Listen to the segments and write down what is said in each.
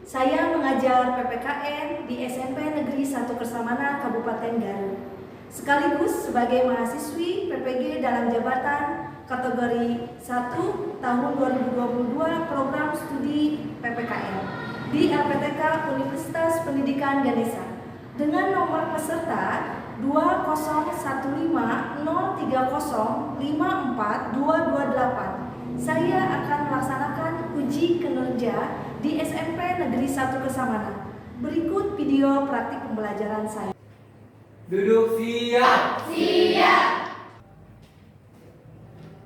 Saya mengajar PPKN di SMP Negeri 1 Kersamana, Kabupaten Garut. Sekaligus sebagai mahasiswi PPG dalam jabatan kategori 1 tahun 2022 program studi PPKN di LPTK Universitas Pendidikan Ganesha dengan nomor peserta 2015030542228. Saya akan melaksanakan uji kinerja di SMP Negeri 1 Kersamana. Berikut video praktik pembelajaran saya. Duduk siap. Siap.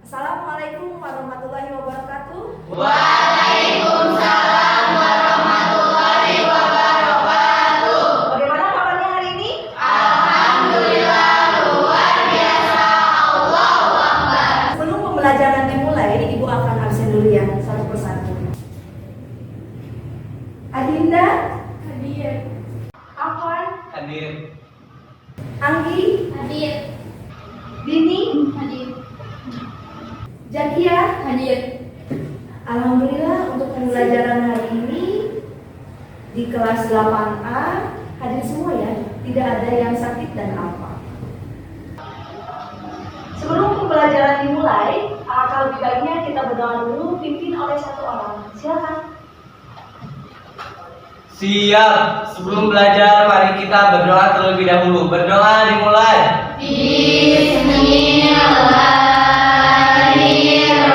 Assalamualaikum warahmatullahi wabarakatuh. Waalaikumsalam warahmatullahi wabarakatuh. Bagaimana kabarnya hari ini? Alhamdulillah luar biasa. Allahu Akbar. Sebelum pembelajaran dimulai, Ibu akan absen dulu ya, satu persatu. Adinda, Hadir. Afwan, Hadir. Anggi, Hadir. Dini, Hadir. Jakia. Hadir. Alhamdulillah untuk pembelajaran hari ini di kelas 8A hadir semua ya, tidak ada yang sakit dan apa. Sebelum pembelajaran dimulai, alangkah lebih baiknya kita berdoa dulu pimpin oleh satu orang. Silakan. Siap. Sebelum belajar, mari kita berdoa terlebih dahulu. Berdoa dimulai. Bismillahirrahmanirrahim.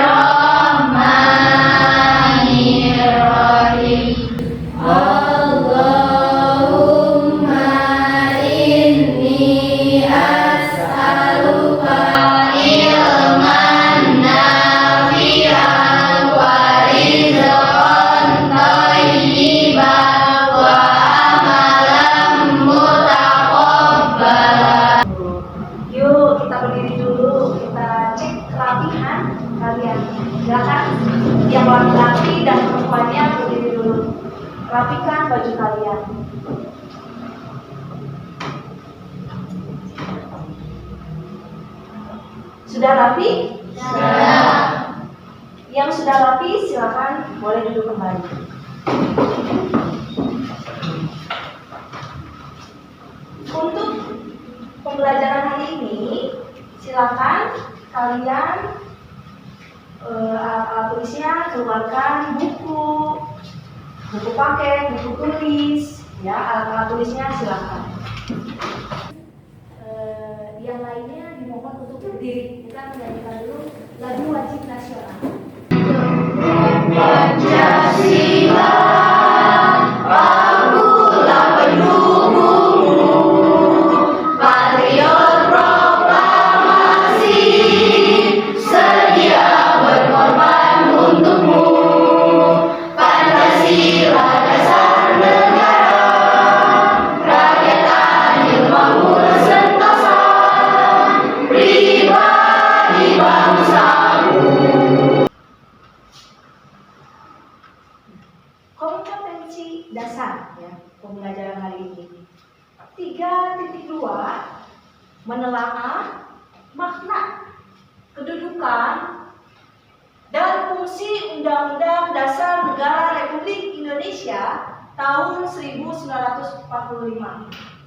Allahumma inni as'aluka ilman nafi'an wa rizqan thayyiban wa amalan mutaqabbalan. Yuk kita berdiri dulu, kita cek kerapihan kalian. Silakan yang laki-laki dan perempuannya berdiri dulu. Rapikan baju kalian. Sudah rapi? Sudah. Yang sudah rapi silakan boleh duduk kembali. Untuk pembelajaran hari ini, silakan kalian alat tulisnya keluarkan buku paket, buku tulis, ya alat tulisnya silakan. Yang lainnya dimohon untuk berdiri. Kita menyanyikan dulu lagu wajib nasional. Pancasila, akulah pendukungmu, patriot proklamasi, sedia berkorban untukmu. Pancasila dasar negara, rakyat adil makmur sentosa, pribadi bangsaku. Kompetensi dasar ya pembelajaran hari ini. 3.2 menelaah makna, kedudukan dan fungsi Undang-Undang Dasar Negara Republik Indonesia tahun 1945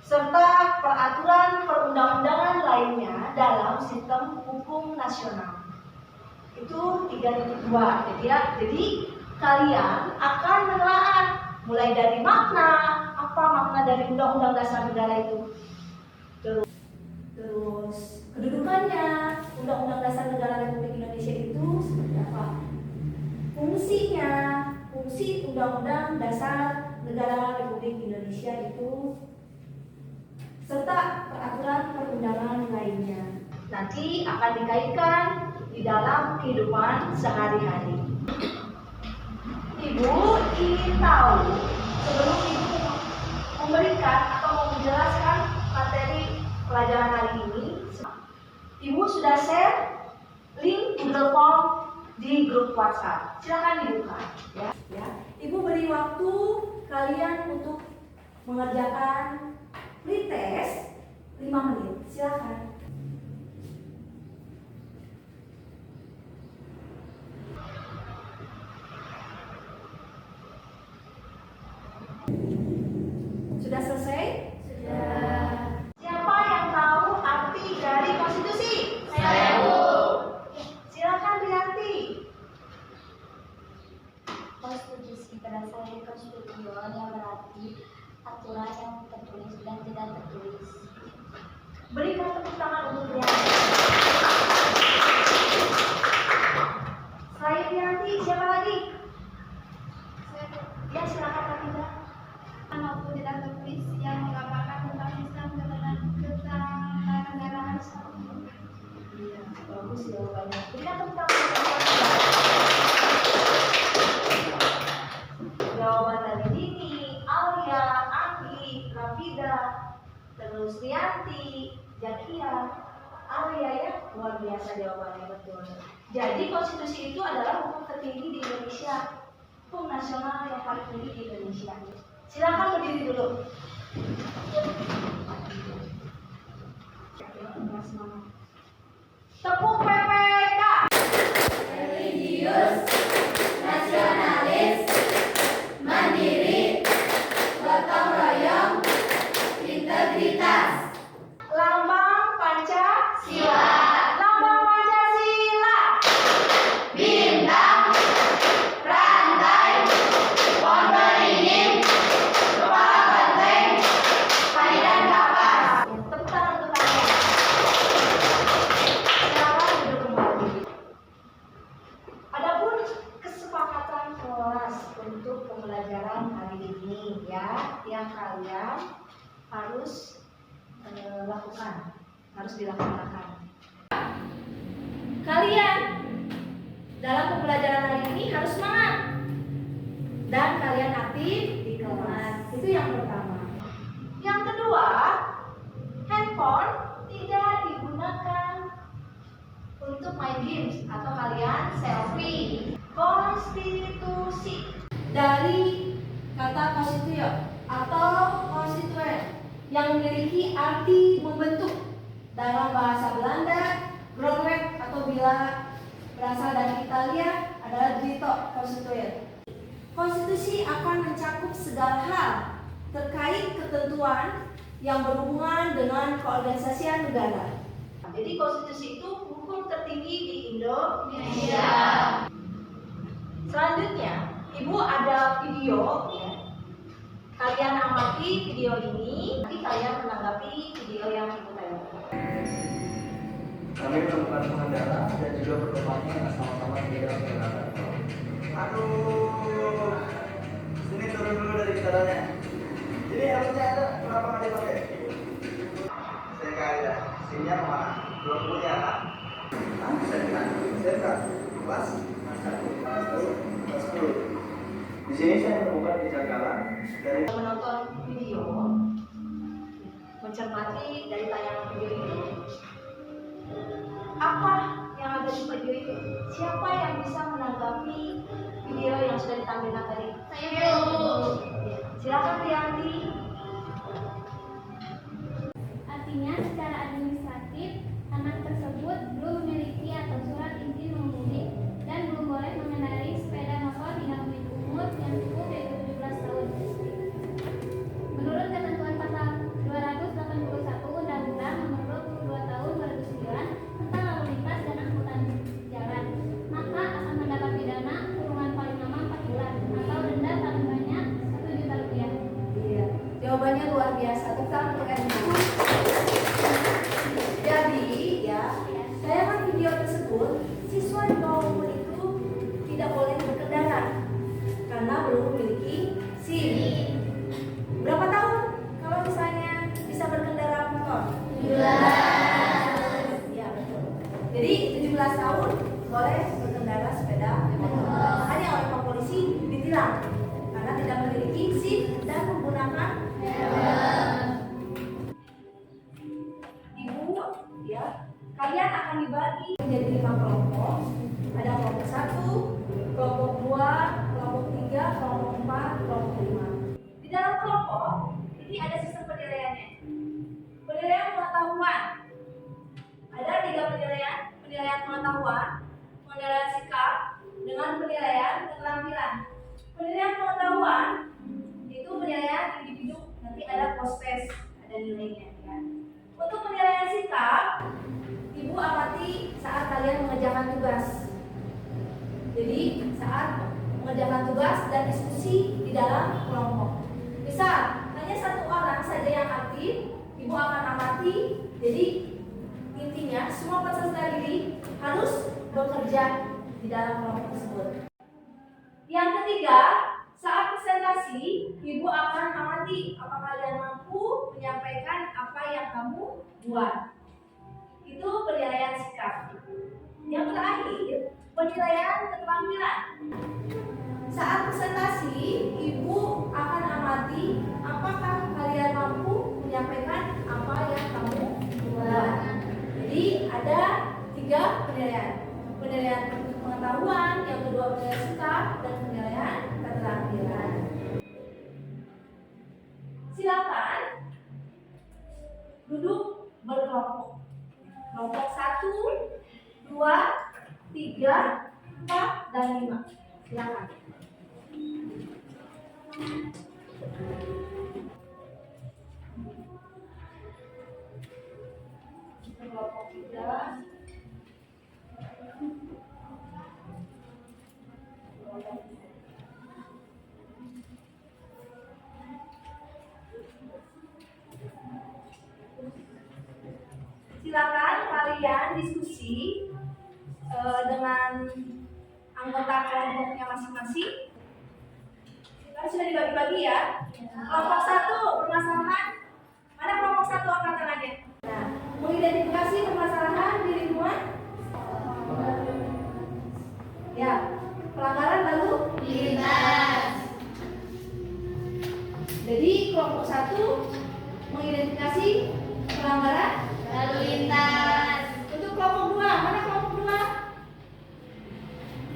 serta peraturan perundang-undangan lainnya dalam sistem hukum nasional. Itu 3.2 jadi kalian akan menelaah mulai dari makna, apa makna dari Undang-Undang Dasar Negara itu, terus kedudukannya, Undang-Undang Dasar Negara Republik Indonesia itu seperti apa, fungsinya, fungsi Undang-Undang Dasar Negara Republik Indonesia itu, serta peraturan perundangan lainnya. Nanti akan dikaitkan di dalam kehidupan sehari-hari. Ibu ingin tahu sebelum Ibu memberikan atau menjelaskan materi pelajaran hari ini, Ibu sudah share link Google Form di grup WhatsApp. Silakan dibuka ya. Ibu beri waktu kalian untuk mengerjakan pretest 5 menit. Silakan. Sudah selesai? Sudah. Siapa yang tahu arti dari konstitusi? Saya, Bu. Silakan Rianti. Konstitusi pada saya konstitusi yang berarti aturan yang tertulis dan tidak tertulis. Berikan tepuk tangan untuk Rianti. Selain Rianti, siapa lagi? Ya, silakan Kak. Maupun tidak tertulis yang menggambarkan tentang sistem ketatanegaraan. Iya, bagus jawabannya. Berikan tepuk tangan untuk Kak. Jawaban dari Dini, Alia, Anggi, Rafida, terus Rianti, Jakia, Alia ya, luar biasa jawabannya, betul. Jadi konstitusi itu adalah hukum tertinggi di Indonesia, hukum nasional yang paling tinggi di Indonesia. Silakan berdiri dulu. Tepuk PPK. Religius, nasionalis, mandiri, gotong royong, integritas. Lambang Pancasila. Sila, Lambang Pancasila. bintang, rantai, pohon beringin, kepala banteng, kaidan kapas. Tepuk tangan untuk kalian. Silakan duduk kembali. Adapun kesepakatan kelas untuk pembelajaran hari ini ya, yang kalian harus lakukan, harus dilaksanakan. Kalian dalam pembelajaran hari ini harus semangat dan kalian aktif di kelas. Itu yang pertama. Yang kedua, handphone tidak digunakan untuk main games atau kalian selfie. Konstitusi dari kata konstituyo atau konstituen yang memiliki arti membentuk dalam bahasa Belanda, grondwet atau bila berasal dari Italia adalah dito konstituen. Konstitusi akan mencakup segala hal terkait ketentuan yang berhubungan dengan keorganisasian negara. Jadi konstitusi itu hukum tertinggi di Indonesia. Selanjutnya, Ibu ada video ya. Kalian amati video ini, nanti kalian menanggapi video yang Ibu tayangkan. Kami melakukan pengendara dan juga berkembangnya sama-sama di dalam kendaraan. Aduh, sini turun dulu dari kendaraannya. Ini helmnya ada, kenapa nggak dipakai? Saya kaya, sini mana? Belum punya kan? Saya kelas 10. Di sini saya menemukan kejanggalan dari Menonton video, mencermati dari tayangan video ini, apa yang ada di video itu? Siapa yang bisa menanggapi video yang sudah ditampilkan tadi? Saya, Bu. Silakan Rianti. Artinya, secara administratif, anak tersebut belum memiliki atau surat izin mengemudi dan belum boleh mengendarai sepeda motor hingga memiliki umur yang cukup yaitu 17 tahun. Menurut ketentuan pasal 281 Undang-Undang Nomor 22 Tahun 2009 tentang lalu lintas dan angkutan jalan, maka akan mendapat pidana kurungan paling lama 4 bulan atau denda paling banyak Rp1.000.000. Iya, jawabannya luar biasa. Tepuk tangan untuk Ibu. Jadi ya, tayangan video tersebut siswa di bawah umur itu tidak boleh berkendara karena belum memiliki SIM. Berapa tahun kalau misalnya bisa berkendara motor? 17. Ya betul. Jadi 17 tahun boleh berkendara sepeda motor. Hanya oleh Pak Polisi ditilang karena tidak memiliki SIM dan menggunakan Ibu ya, kalian akan dibagi menjadi 5 kelompok. Ada kelompok 1, kelompok 2, kelompok 3, kelompok 4, kelompok 5. Di dalam kelompok ini ada sistem penilaiannya. Penilaian pengetahuan. Ada 3 penilaian: penilaian pengetahuan, penilaian sikap, dengan penilaian keterampilan. Penilaian pengetahuan itu penilaian dalam kelompok. Misal, hanya satu orang saja yang aktif, ibu akan amati. Jadi intinya semua peserta didik harus bekerja di dalam kelompok tersebut. Yang ketiga, saat presentasi, ibu akan amati apakah kalian mampu menyampaikan apa yang kamu buat. Itu penilaian sikap. Yang terakhir, penilaian keterampilan. Saat presentasi, ibu akan amati apakah kalian mampu menyampaikan apa yang kamu buat. Jadi ada 3 penilaian. Penilaian pengetahuan, yang kedua penilaian sikap, dan penilaian keterampilan. Silakan duduk berkelompok. Kelompok 1, 2, 3, 4, dan 5. Silakan. Kelompok 3. Silakan kalian diskusi dengan anggota kelompoknya masing-masing. Kan sudah dibagi-bagi ya. Kelompok 1 permasalahan. Mana kelompok 1 angkat tangannya? Nah, mengidentifikasi permasalahan di lingkungan. Ya, pelanggaran lalu Lintas. Jadi kelompok 1 mengidentifikasi pelanggaran Lalu lintas. Untuk kelompok 2, mana kelompok 2?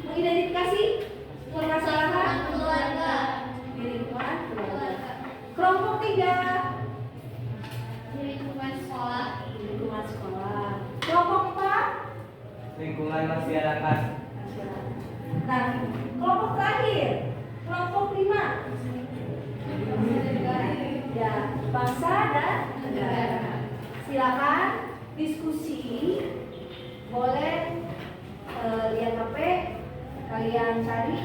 Mengidentifikasi permasalahan Keluarga. di lingkungan keluarga. Kelompok 3, Di lingkungan sekolah. di lingkungan sekolah. Kelompok 4, Lingkungan masyarakat. nah, kelompok terakhir, kelompok 5, ya, bangsa dan negara. Silakan diskusi, boleh lihat HP, kalian cari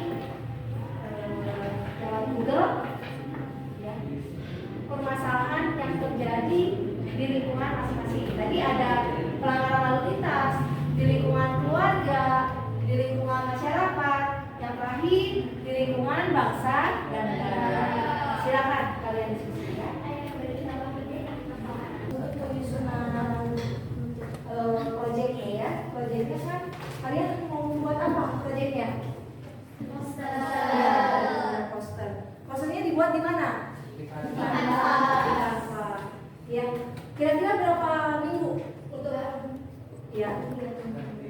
lewat Google, ya, permasalahan yang terjadi di lingkungan masing-masing. Tadi ada pelanggaran lalu lintas di lingkungan keluarga, di lingkungan masyarakat, yang terakhir di lingkungan bangsa dan negara. Silakan kalian diskusi ya. Untuk penyusunan proyeknya ya, proyeknya kan kalian mau membuat apa proyeknya? Ya, poster. Posternya dibuat di mana? Di Canva. Ya, kira-kira berapa minggu untuk ya?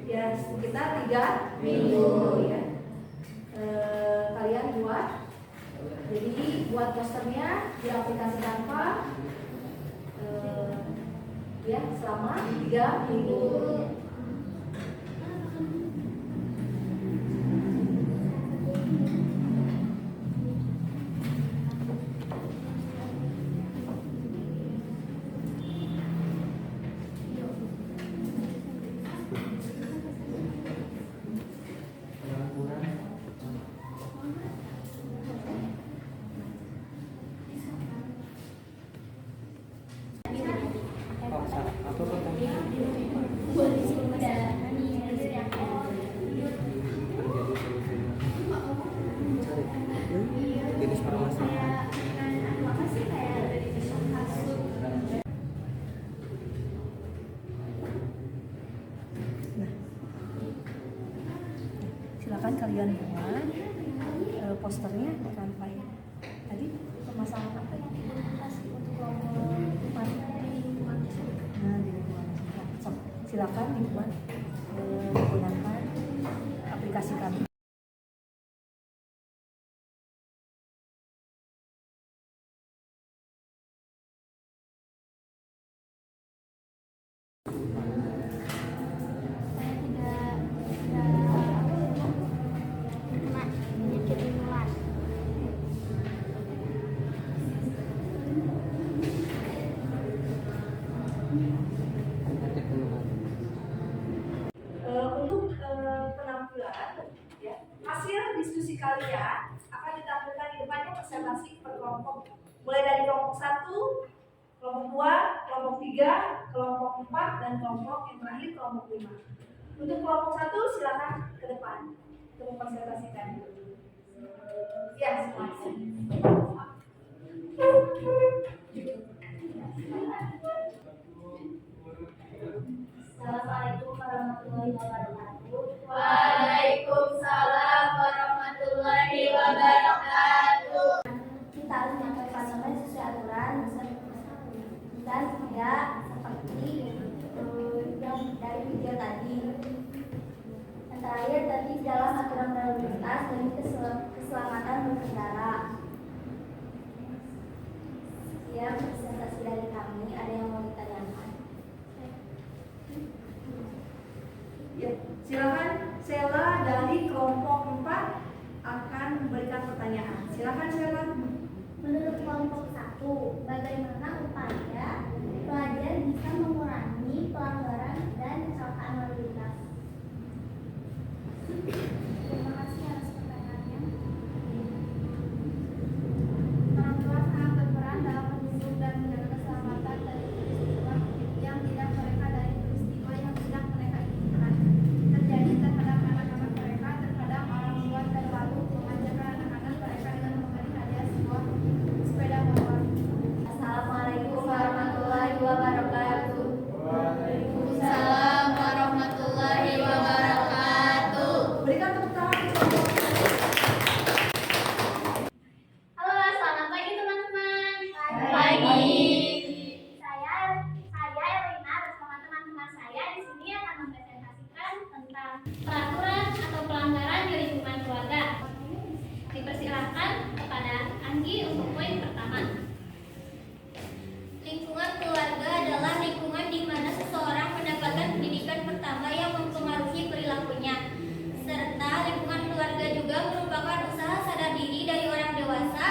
Ya, sekitar 3 minggu ya. Kalian buat. Jadi buat posternya di aplikasi Canva. Ya, selama 3 minggu. Jenis permasalahan. Silakan kalian buat posternya di Canva ya. Tadi permasalahan apa ya? Untuk kelompok 4. Nah, di lingkungan masyarakat. So, silakan dibuat menggunakan aplikasi kami. Untuk penampilan, ya, hasil diskusi kalian akan ditampilkan di depannya bersama presentasi per kelompok. Mulai dari kelompok 1, kelompok 2, kelompok 3, kelompok 4, dan kelompok yang terakhir kelompok 5. Untuk kelompok 1 silakan ke depan untuk mempresentasikan. Ya, semua. Assalamualaikum warahmatullahi wabarakatuh. Waalaikumsalam warahmatullahi wabarakatuh. Kita harus menyampaikan dengan sesuai aturan dan tidak seperti yang dari video tadi. Yang terakhir tadi dalam aturan lalu lintas demi keselamatan berkendara. Sekian presentasi dari kami. Ada yang mau ditanyakan? Ya, silakan Sela dari kelompok 4 akan memberikan pertanyaan. Silakan Sela. Menurut kelompok 1, bagaimana upaya pelajar bisa mengurangi pelanggaran dan kecelakaan lalu lintas? Terima kasih atas pertanyaannya. Orang tua sangat berperan dalam mendukung dan menjaga keselamatan dari peristiwa yang tidak mereka dari peristiwa yang tidak mereka inginkan terjadi terhadap anak-anak mereka. Terkadang orang tua terlalu memanjakan anak-anak mereka dengan memberi hadiah sebuah sepeda motor. Assalamualaikum warahmatullahi wabarakatuh. Waalaikumsalam warahmatullahi wabarakatuh. Berikan tepuk tangan untuk kelompok. Halo, selamat pagi teman-teman. Pagi. Saya Elina bersama teman-teman saya di sini akan mempresentasikan tentang peraturan atau pelanggaran di lingkungan keluarga. Dipersilakan kepada Anggi untuk poin pertama. Lingkungan keluarga adalah lingkungan di mana seseorang mendapatkan pendidikan pertama yang mempengaruhi perilakunya. Serta lingkungan keluarga juga merupakan usaha sadar diri dari orang dewasa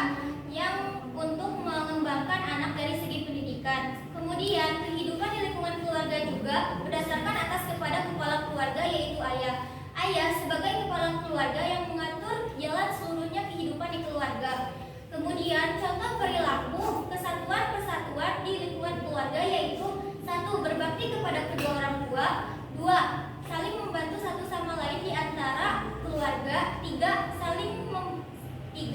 yang untuk mengembangkan anak dari segi pendidikan. Kemudian, kehidupan di lingkungan keluarga juga berdasarkan atas kepada kepala keluarga yaitu ayah. Ayah sebagai kepala keluarga yang mengatur jalan seluruhnya kehidupan di keluarga. Kemudian contoh perilaku kesatuan persatuan di lingkungan keluarga yaitu 1. Berbakti kepada kedua orang tua. 2. Saling membantu satu sama lain di antara keluarga. 3.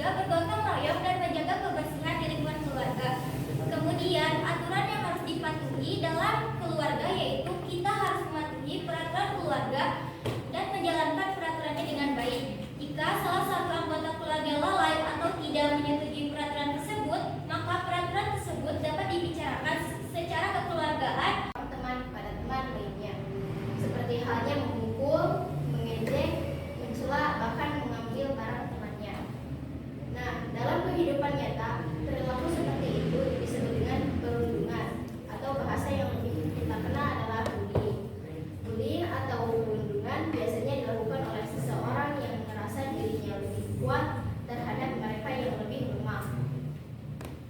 Bergotong royong dan menjaga kebersihan di lingkungan keluarga. Kemudian aturan yang harus dipatuhi dalam keluarga yaitu kita harus mematuhi peraturan keluarga dan menjalankan peraturannya dengan baik. Jika salah satu anggota keluarga lalai atau tidak menyetujui peraturan tersebut, maka peraturan tersebut dapat dibicarakan secara kekeluargaan Teman kepada teman lainnya, seperti halnya memukul, mengejek, mencela, bahkan mengambil barang temannya. Nah, dalam kehidupan nyata, perilaku seperti itu disebut dengan perundungan atau bahasa yang lebih kita kenal adalah bullying. Bullying atau perundungan biasanya dilakukan oleh seseorang yang merasa dirinya lebih kuat terhadap mereka yang lebih lemah.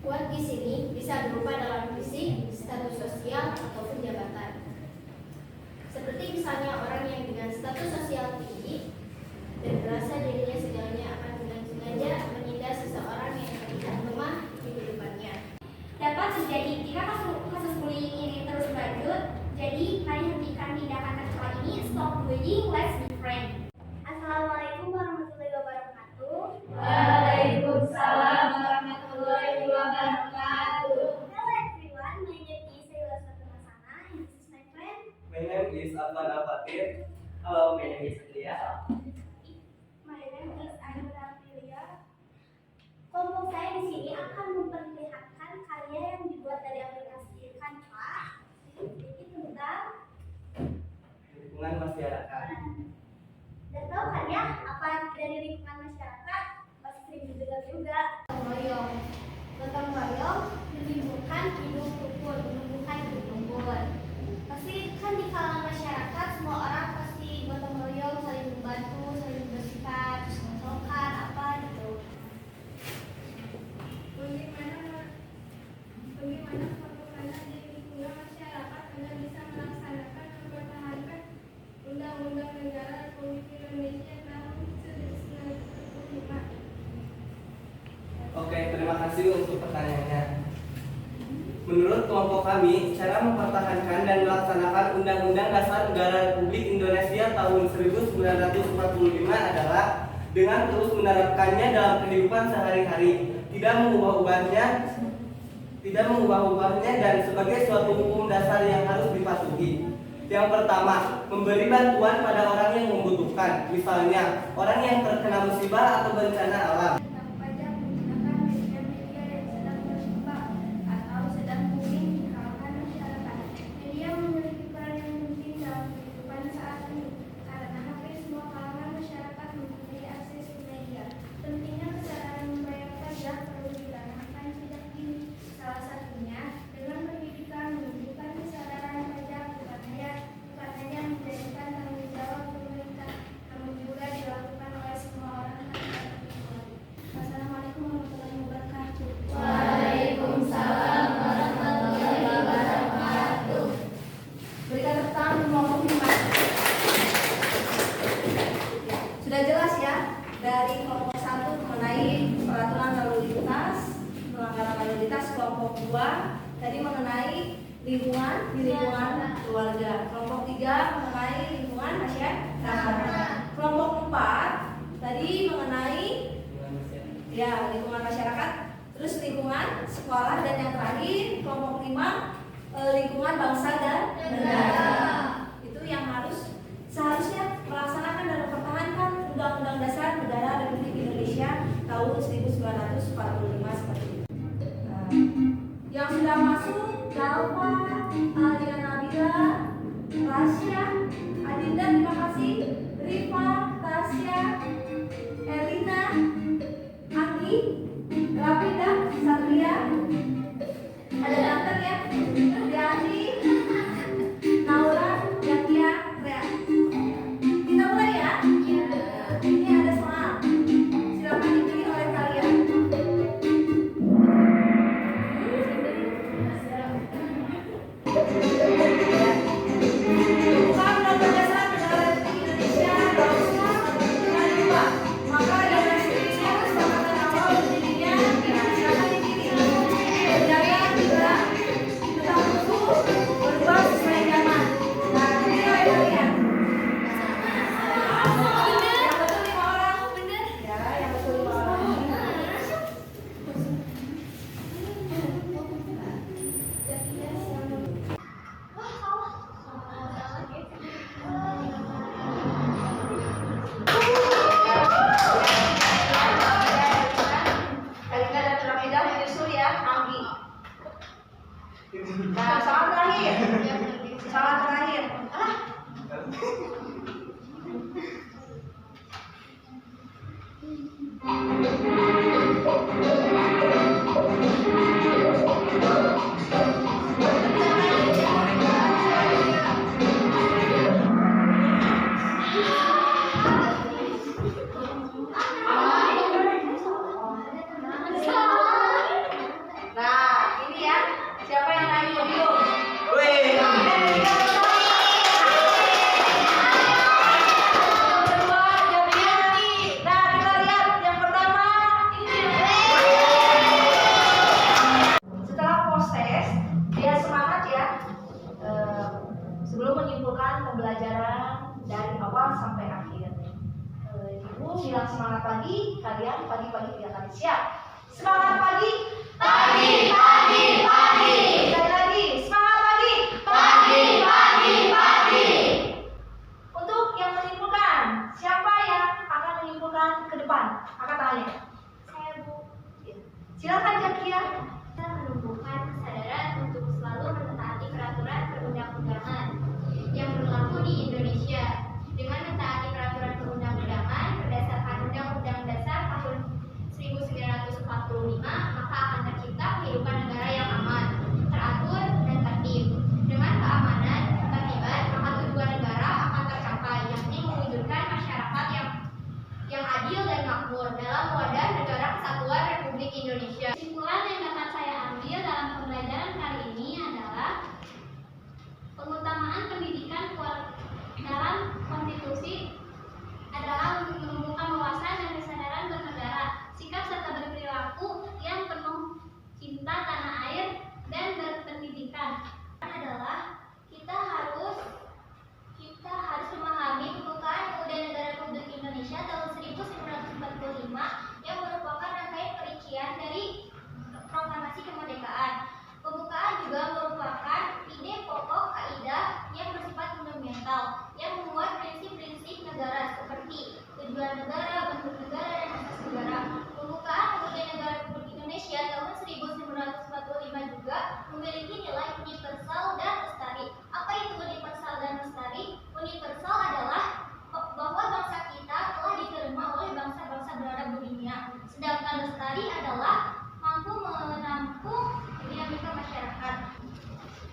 Kuat di sini bisa berupa dalam fisik, status sosial, ataupun jabatan. Seperti misalnya orang yang dengan status sosial tinggi dan merasa dirinya segalanya akan dengan sengaja menindas seseorang yang terlihat lemah di kehidupannya. dapat terjadi jika kasus bullying ini terus berlanjut. Jadi, mari hentikan tindakan tercela ini. Stop bullying, let's be friends. Assalamualaikum warahmatullahi wabarakatuh. Waalaikumsalam warahmatullahi wabarakatuh. Hello everyone, my name is Saila Satumasana and this is my friend. My name is Afan Al-Fatir. Hello, my name is Ilya. My name is Ainura Filia. Kelompok saya di sini akan memperlihatkan karya yang dibuat dari aplikasi Canva sedikit tentang Lingkungan masyarakat. terima kasih untuk pertanyaannya. Menurut kelompok kami, cara mempertahankan dan melaksanakan Undang-Undang Dasar Negara Republik Indonesia tahun 1945 adalah dengan terus menerapkannya dalam kehidupan sehari-hari, tidak mengubah-ubahnya dan sebagai suatu hukum dasar yang harus dipatuhi. Yang pertama, memberi bantuan pada orang yang membutuhkan, misalnya orang yang terkena musibah atau bencana alam. Pajak menggunakan media-media yang sedang berkembang atau sedang booming di kalangan masyarakat. Media memiliki peran yang penting dalam kehidupan saat ini karena hampir semua kalangan masyarakat mempunyai akses ke media. Pentingnya kesadaran membayar pajak perlu ditanamkan sejak dini. Salah satunya dengan pendidikan menunjukkan kesadaran pajak bukan hanya menjadikan tanggung jawab pemerintah, namun juga dilakukan oleh semua orang tanpa terkecuali. Wassalamualaikum warahmatullahi wabarakatuh. Waalaikumsalam warahmatullahi wabarakatuh. Berikan tepuk tangan untuk kelompok 5. Sudah jelas ya dari kelompok 1 mengenai peraturan lalu lintas, pelanggaran lalu lintas. Kelompok 2 tadi mengenai lingkungan di lingkungan keluarga. Kelompok 3 mengenai lingkungan masyarakat. Kelompok 4 tadi mengenai lingkungan masyarakat, terus lingkungan sekolah, dan yang terakhir kelompok 5 lingkungan bangsa dan negara. Itu yang seharusnya melaksanakan dan mempertahankan Undang-Undang Dasar Negara Republik Indonesia tahun 1945 seperti itu. Yang sudah masuk Dalva, Alia Nabila, Rasya, Adinda, terima kasih. Rifa, Tasya, Elina, Anggi, Rapida, Satria, ada Danter ya, Diani, Naura, Yatia, Rea. Kita mulai ya. Ini ada soal. Silakan dipilih oleh kalian. Undang-Undang Dasar Negara Republik Indonesia tahun 1945. Maka dengan kesepakatan awal berdirinya, silakan dipilih. Menjaga juga tetap utuh, berubah sesuai zaman. Nah, pilih oleh kalian. Yang betul 5 orang. Ya, yang betul 5 orang. Kalina dan Rapida menyusul ya, Anggi. Nah, salam terakhir. Salam terakhir. Nah, ini ya. Siapa yang naik podium? Wih. Nah, kita lihat yang pertama. Setelah proses, dia semangat ya. Sebelum menyimpulkan pembelajaran dari awal sampai akhir. Ibu bilang semangat pagi, kalian pagi-pagi tidak akan siap. Semangat pagi. Pagi, pagi, pagi. Sekali lagi, semangat pagi. Pagi, pagi, pagi. Untuk yang menyimpulkan, siapa yang akan menyimpulkan ke depan? Angkat tangannya. Saya Bu, Silakan Jakia. kita menumbuhkan kesadaran untuk selalu mentaati peraturan perundang-undangan yang berlaku di Indonesia. Dengan mentaati peraturan perundang-undangan berdasarkan Undang-Undang Dasar tahun 1945, maka akan tercipta kehidupan negara yang aman, teratur, dan tertib. Dengan keamanan, ketertiban, maka tujuan negara akan tercapai, yakni mewujudkan masyarakat yang adil dan makmur dalam wadah negara kesatuan Republik Indonesia. Kesimpulan yang dapat saya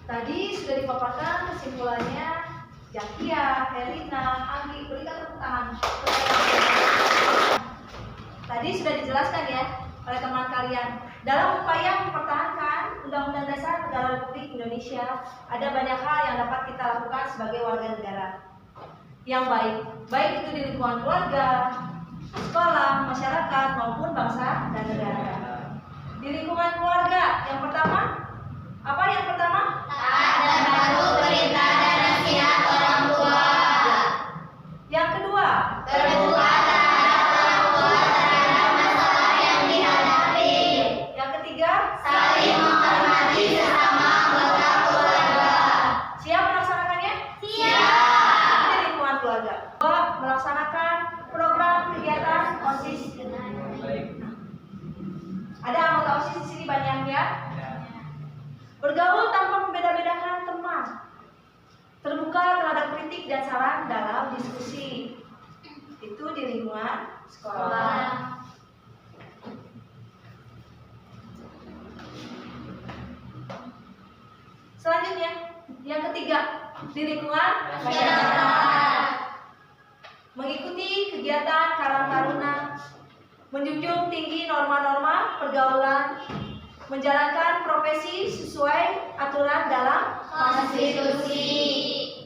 Tadi sudah dipaparkan kesimpulannya Jakia, Helina, Anggi, berikan tepuk tangan. Tadi sudah dijelaskan ya oleh teman kalian. Dalam upaya mempertahankan Undang-Undang Dasar Negara Republik Indonesia, ada banyak hal yang dapat kita lakukan sebagai warga negara yang baik itu di lingkungan keluarga, sekolah, masyarakat, maupun bangsa dan negara. Di lingkungan keluarga, yang pertama, apa yang pertama? Taat dan patuh perintah dan nasihat orang tua. Yang kedua, Terbuka terhadap orang tua terhadap masalah yang dihadapi. yang ketiga, Saling menghormati sesama anggota keluarga. siap melaksanakannya? Siap. Di lingkungan keluarga. Dua, melaksanakan program kegiatan OSIS. Ada anggota OSIS di sini banyak ya. Bergaul tanpa membeda-bedakan teman. Terbuka terhadap kritik dan saran dalam diskusi. Itu di lingkungan sekolah. Selanjutnya, yang ketiga, di lingkungan masyarakat. Mengikuti kegiatan Karang Taruna, menjunjung tinggi norma-norma pergaulan, menjalankan profesi sesuai aturan dalam Konstitusi.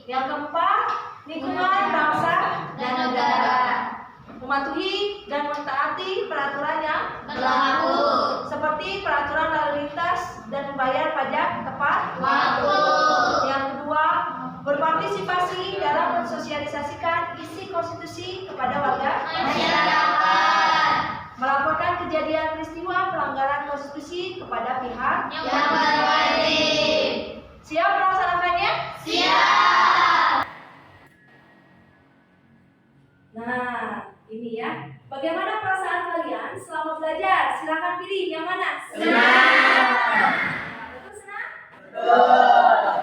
Yang keempat, lingkungan bangsa dan negara. Mematuhi dan mentaati peraturan yang Berlaku. seperti peraturan lalu lintas dan membayar pajak tepat Waktu. Yang kedua, berpartisipasi dalam mensosialisasikan isi konstitusi kepada warga Masyarakat melaporkan kejadian peristiwa pelanggaran konstitusi kepada pihak yang berwajib. siap melaksanakannya. Siap. Nah, ini ya. Bagaimana perasaan kalian selama belajar? Silakan pilih yang mana. Senang. Betul senang?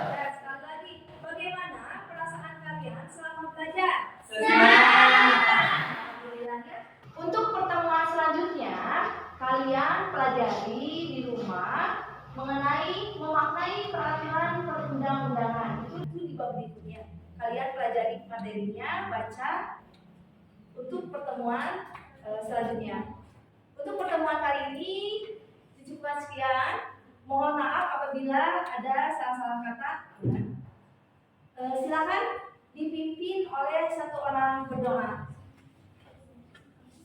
Ya, sekali lagi. Bagaimana perasaan kalian selama belajar? Senang. Alhamdulillah ya. Untuk pertemuan selanjutnya, kalian pelajari di rumah mengenai memaknai peraturan perundang-undangan. Itu di bab berikutnya. Kalian pelajari materinya, baca untuk pertemuan selanjutnya. Untuk pertemuan kali ini dicukupkan sekian. Mohon maaf apabila ada salah-salah kata. Silakan dipimpin oleh satu orang berdoa.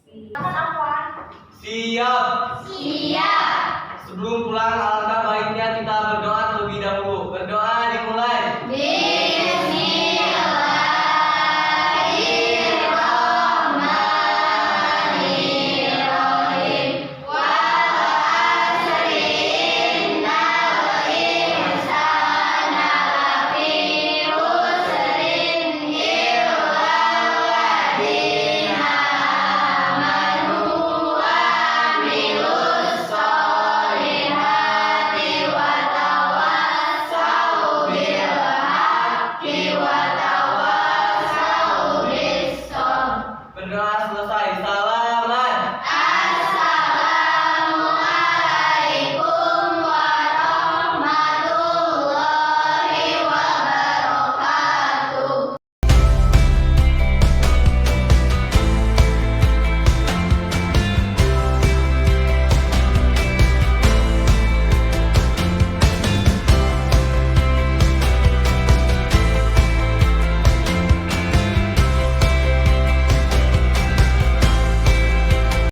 Silakan Afwan. Siap. Siap. Sebelum pulang